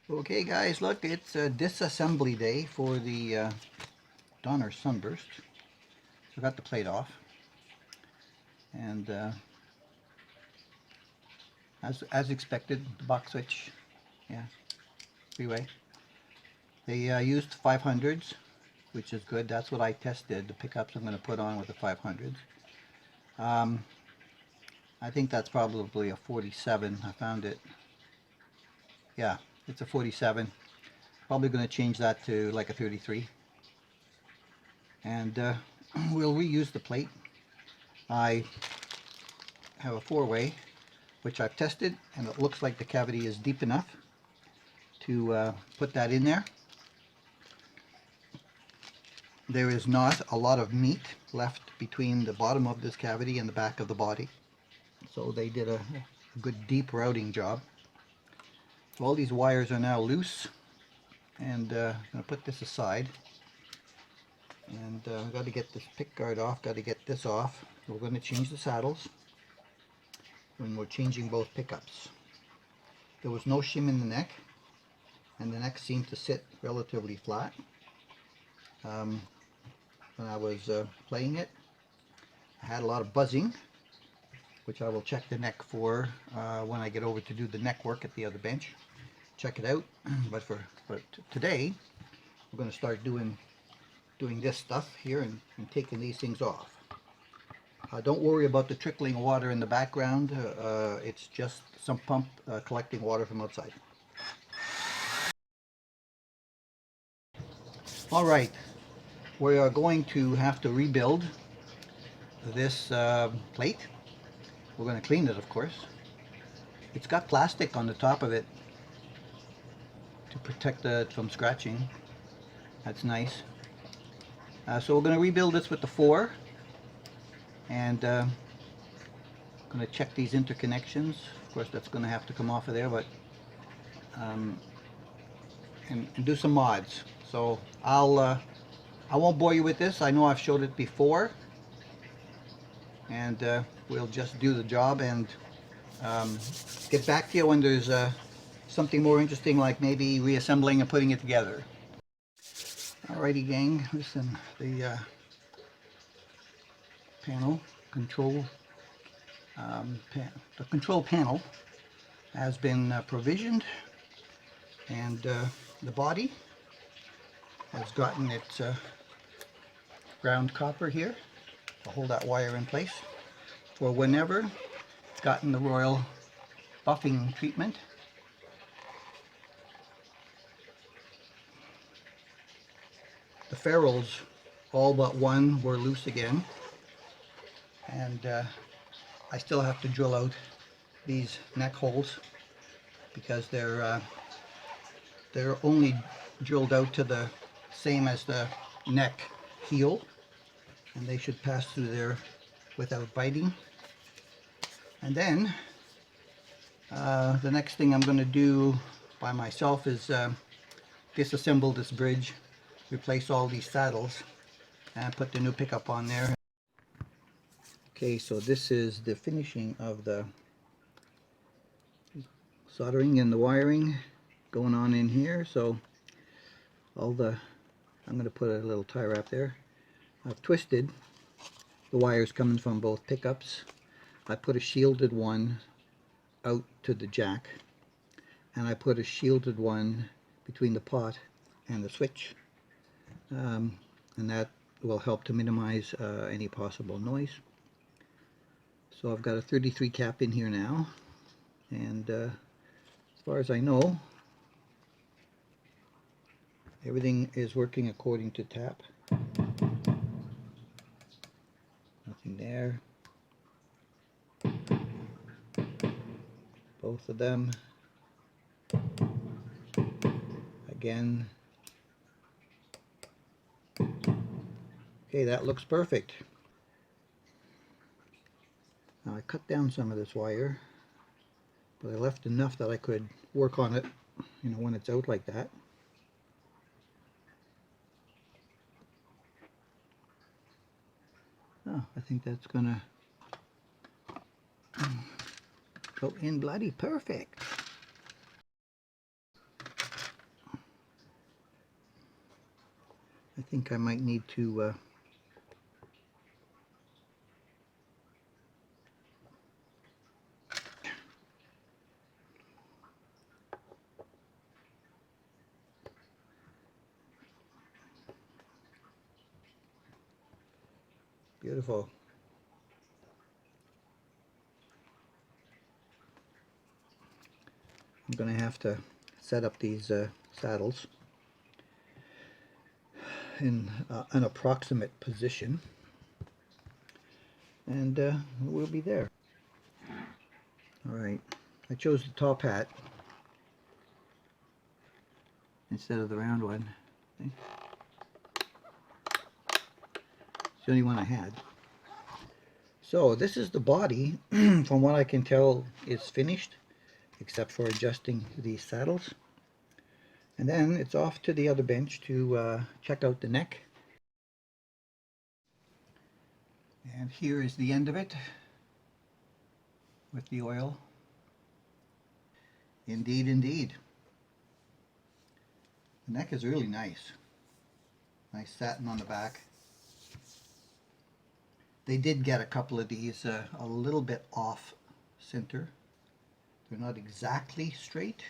Okay guys, look, it's a disassembly day for the Donner Sunburst. So I got the plate off, and as expected, the box switch, yeah, three-way. They used 500s, which is good. That's what I tested, the pickups I'm going to put on with the 500s. I think that's probably a 47. I found it, yeah, it's a 47. Probably going to change that to like a 33. And we'll reuse the plate. I have a four-way, which I've tested, and it looks like the cavity is deep enough to put that in there. There is not a lot of meat left between the bottom of this cavity and the back of the body, so they did a good deep routing job. So all these wires are now loose, and I'm going to put this aside, and I've got to get this pick guard off, got to get this off. We're going to change the saddles when we're changing both pickups. There was no shim in the neck, and the neck seemed to sit relatively flat. When I was playing it, I had a lot of buzzing, which I will check the neck for when I get over to do the neck work at the other bench. Check it out. But for today, we're going to start doing this stuff here and taking these things off. Don't worry about the trickling water in the background. It's just some pump collecting water from outside. All right, we are going to have to rebuild this plate. We're going to clean it, of course. It's got plastic on the top of it to protect it from scratching. That's nice. So we're going to rebuild this with the 4, and going to check these interconnections. Of course, that's going to have to come off of there, but and do some mods. So I won't bore you with this. I know I've showed it before, and we'll just do the job and get back to you when there's something more interesting, like maybe reassembling and putting it together. Alrighty gang, listen, the panel control the control panel has been provisioned, and the body has gotten its ground copper here to hold that wire in place for whenever it's gotten the royal buffing treatment. The ferrules, all but one, were loose again, and I still have to drill out these neck holes because they're only drilled out to the same as the neck heel, and they should pass through there without biting. And then the next thing I'm going to do by myself is disassemble this bridge, replace all these saddles, and put the new pickup on there. Okay, so this is the finishing of the soldering and the wiring going on in here. So I'm going to put a little tie wrap there. I've twisted the wires coming from both pickups. I put a shielded one out to the jack, and I put a shielded one between the pot and the switch, and that will help to minimize any possible noise. So I've got a 33 cap in here now, and as far as I know, everything is working according to tap. Nothing there. Both of them. Again. Okay, that looks perfect. Now I cut down some of this wire, but I left enough that I could work on it, you know, when it's out like that. Oh, I think that's gonna go in bloody perfect. I think I might need to beautiful. I'm going to have to set up these saddles in an approximate position, and we'll be there. Alright, I chose the top hat instead of the round one. Okay. It's the only one I had. So this is the body. From what I can tell, it's finished, except for adjusting these saddles. And then it's off to the other bench to check out the neck. And here is the end of it with the oil. Indeed, indeed. The neck is really nice. Nice satin on the back. They did get a couple of these a little bit off center. They're not exactly straight.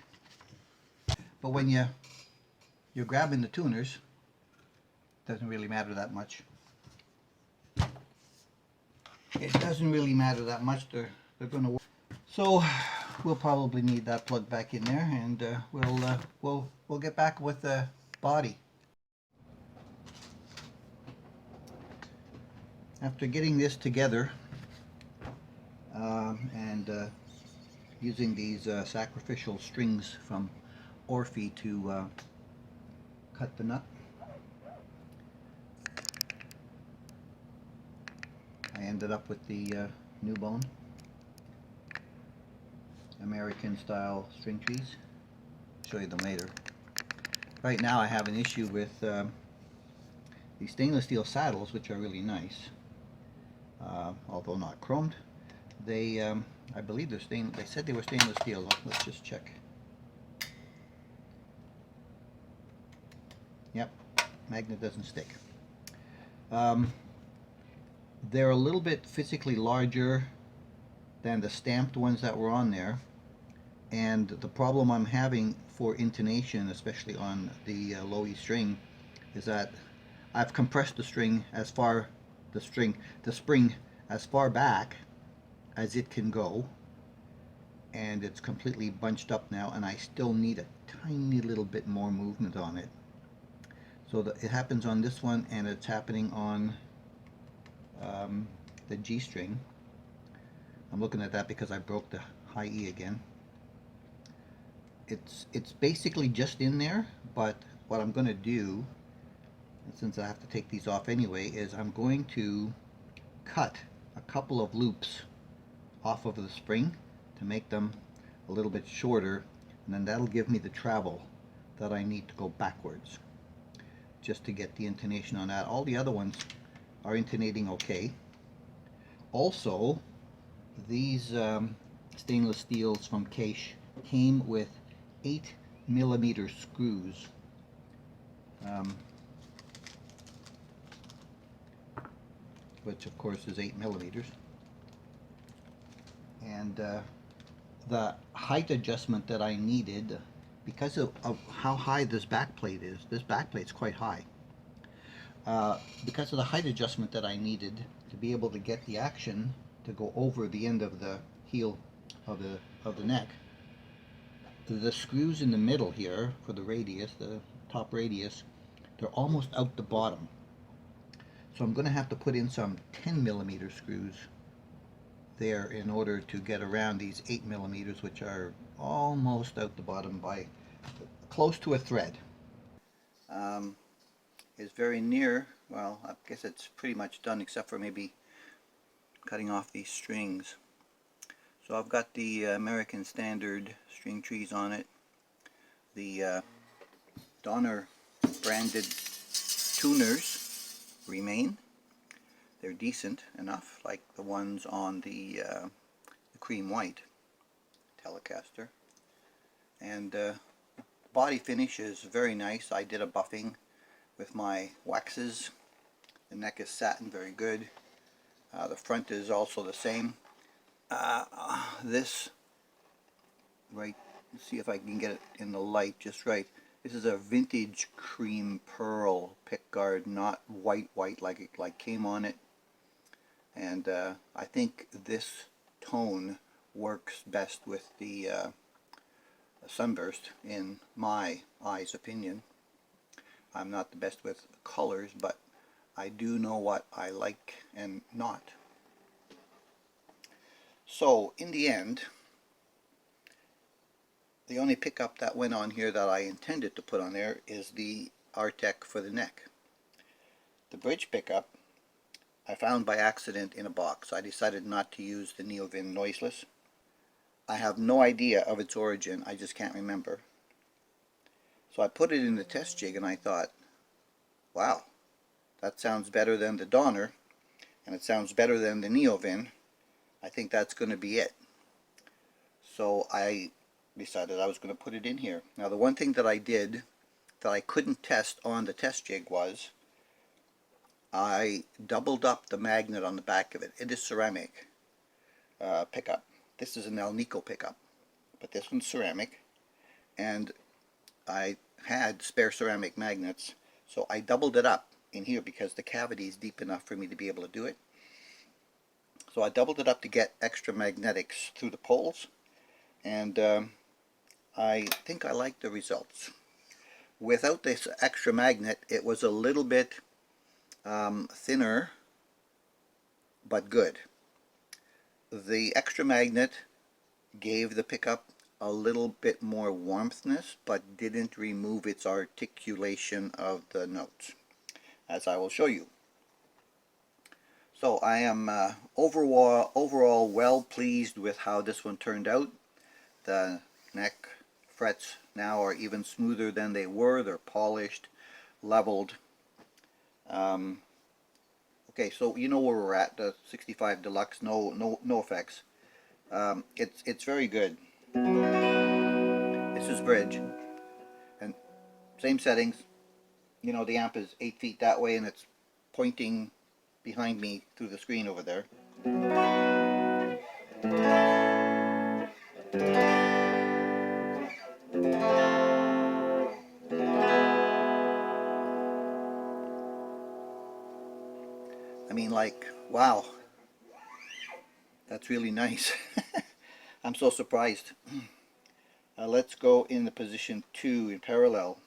But when you're grabbing the tuners, it doesn't really matter that much. It doesn't really matter that much. They're going to work. So we'll probably need that plug back in there, and we'll get back with the body. After getting this together and using these sacrificial strings from Orphe to cut the nut, I ended up with the new bone, American style string trees. I'll show you them later. Right now I have an issue with these stainless steel saddles, which are really nice, although not chromed. They, I believe they're they said they were stainless steel. Let's just check. Yep, magnet doesn't stick. They're a little bit physically larger than the stamped ones that were on there, and the problem I'm having for intonation, especially on the low E string, is that I've compressed the string as far, the spring as far back as it can go, and it's completely bunched up now, and I still need a tiny little bit more movement on it. So it happens on this one, and it's happening on the G string. I'm looking at that because I broke the high E again. It's basically just in there, but what I'm going to do, since I have to take these off anyway, is I'm going to cut a couple of loops off of the spring to make them a little bit shorter, and then that'll give me the travel that I need to go backwards, just to get the intonation on that. All the other ones are intonating okay. Also, these stainless steels from Case came with 8mm screws. Which of course is 8mm. And the height adjustment that I needed, because of how high this backplate is, this backplate's quite high. Because of the height adjustment that I needed to be able to get the action to go over the end of the heel of the neck, the screws in the middle here for the radius, the top radius, they're almost out the bottom. So I'm going to have to put in some 10mm screws there in order to get around these 8mm, which are almost out the bottom by close to a thread. Is very near, well, I guess it's pretty much done except for maybe cutting off these strings. So I've got the American Standard string trees on it. The Donner branded tuners remain. They're decent enough, like the ones on the cream white Telecaster. And body finish is very nice. I did a buffing with my waxes. The neck is satin, very good. The front is also the same. This, right, let's see if I can get it in the light just right. This is a vintage cream pearl pickguard, not white like it came on it. And I think this tone works best with the Sunburst, in my eyes opinion. I'm not the best with colors, but I do know what I like and not. So in the end, the only pickup that went on here that I intended to put on there is the Artec for the neck. The bridge pickup I found by accident in a box. I decided not to use the Neovin noiseless. I have no idea of its origin, I just can't remember. So I put it in the test jig and I thought, wow, that sounds better than the Donner, and it sounds better than the Neovin. I think that's going to be it. So I decided I was going to put it in here. Now the one thing that I did that I couldn't test on the test jig was I doubled up the magnet on the back of it. It is ceramic pickup. This is an Alnico pickup, but this one's ceramic, and I had spare ceramic magnets, so I doubled it up in here because the cavity is deep enough for me to be able to do it. So I doubled it up to get extra magnetics through the poles, and I think I like the results. Without this extra magnet, it was a little bit thinner, but good. The extra magnet gave the pickup a little bit more warmthness, but didn't remove its articulation of the notes, as I will show you. So I am overall well pleased with how this one turned out. The neck frets now are even smoother than they were. They're polished, leveled. Okay, so you know where we're at, the 65 Deluxe, no effects. It's very good. This is bridge, and same settings. You know, the amp is 8 feet that way, and it's pointing behind me through the screen over there. I mean, like, wow, that's really nice. I'm so surprised. Let's go in the position 2 in parallel.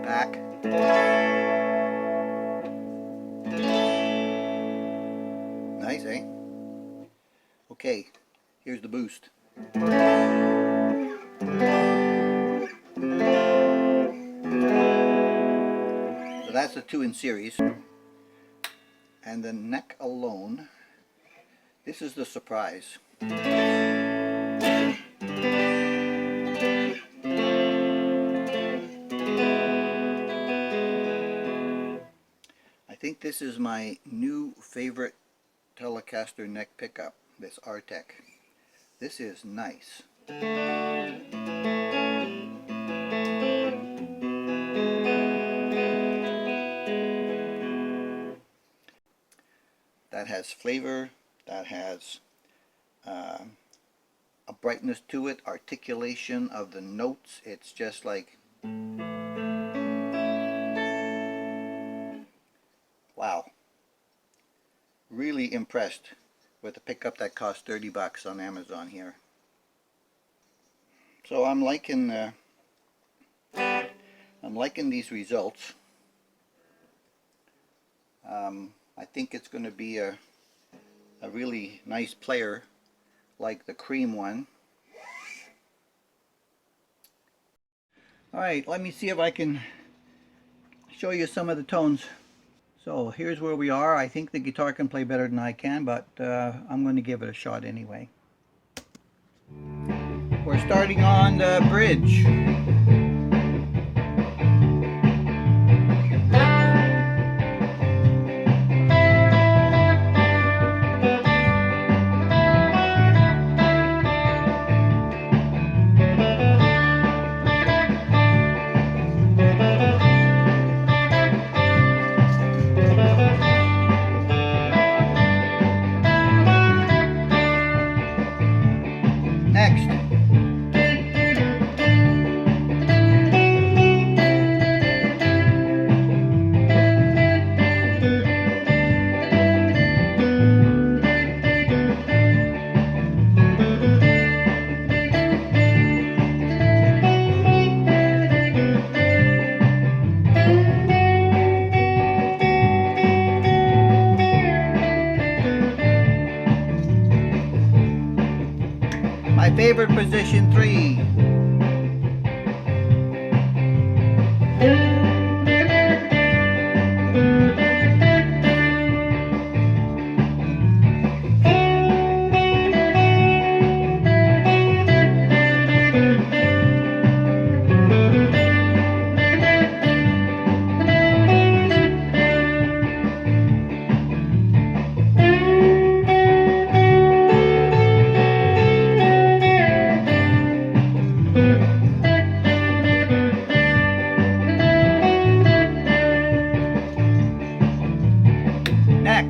Back. Nice, eh? Okay, here's the boost. So that's the 2 in series. And the neck alone, this is the surprise. I think this is my new favorite Telecaster neck pickup, this Artec. This is nice. That has flavor, that has a brightness to it, articulation of the notes. It's just like, wow. Really impressed with the pickup that cost 30 bucks on Amazon here. So I'm liking these results. I think it's going to be a really nice player like the cream one. Alright, let me see if I can show you some of the tones. So here's where we are. I think the guitar can play better than I can, but I'm going to give it a shot anyway. We're starting on the bridge. favorite position 3. Neck.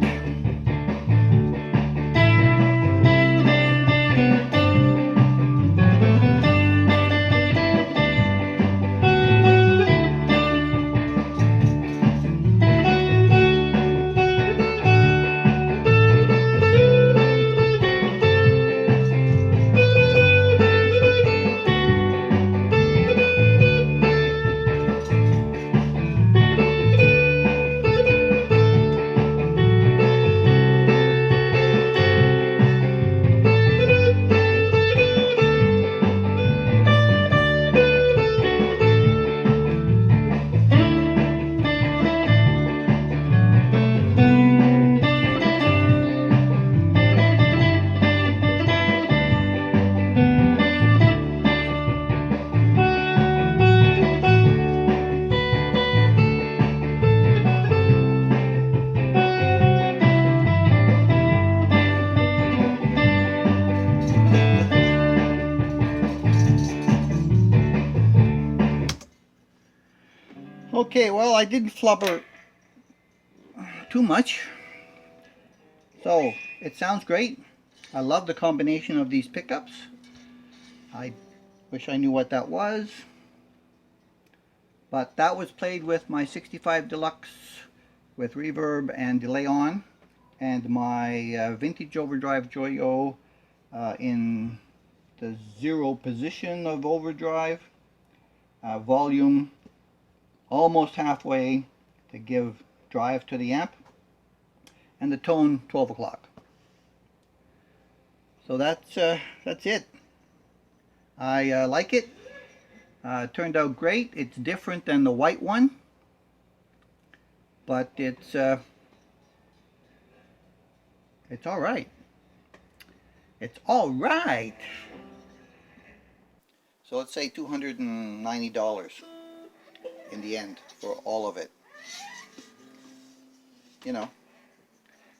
Okay, well, I didn't flubber too much, so it sounds great. I love the combination of these pickups. I wish I knew what that was, but that was played with my 65 Deluxe with reverb and delay on, and my vintage overdrive Joyo in the 0 position of overdrive, volume almost halfway to give drive to the amp, and the tone 12 o'clock. So that's it. I like it. It turned out great. It's different than the white one, but it's all right. It's all right. So let's say $290 in the end for all of it. You know,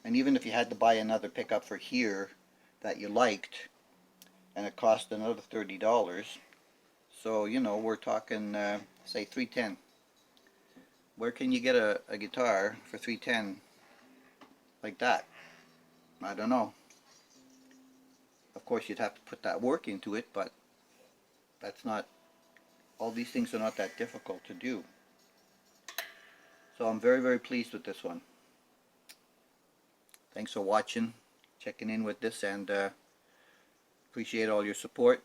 and even if you had to buy another pickup for here that you liked, and it cost another $30, so you know, we're talking say $310. Where can you get a guitar for $310 like that? I don't know. Of course, you'd have to put that work into it, but that's not, all these things are not that difficult to do. So I'm very, very pleased with this one. Thanks for watching, checking in with this, and appreciate all your support.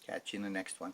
Catch you in the next one.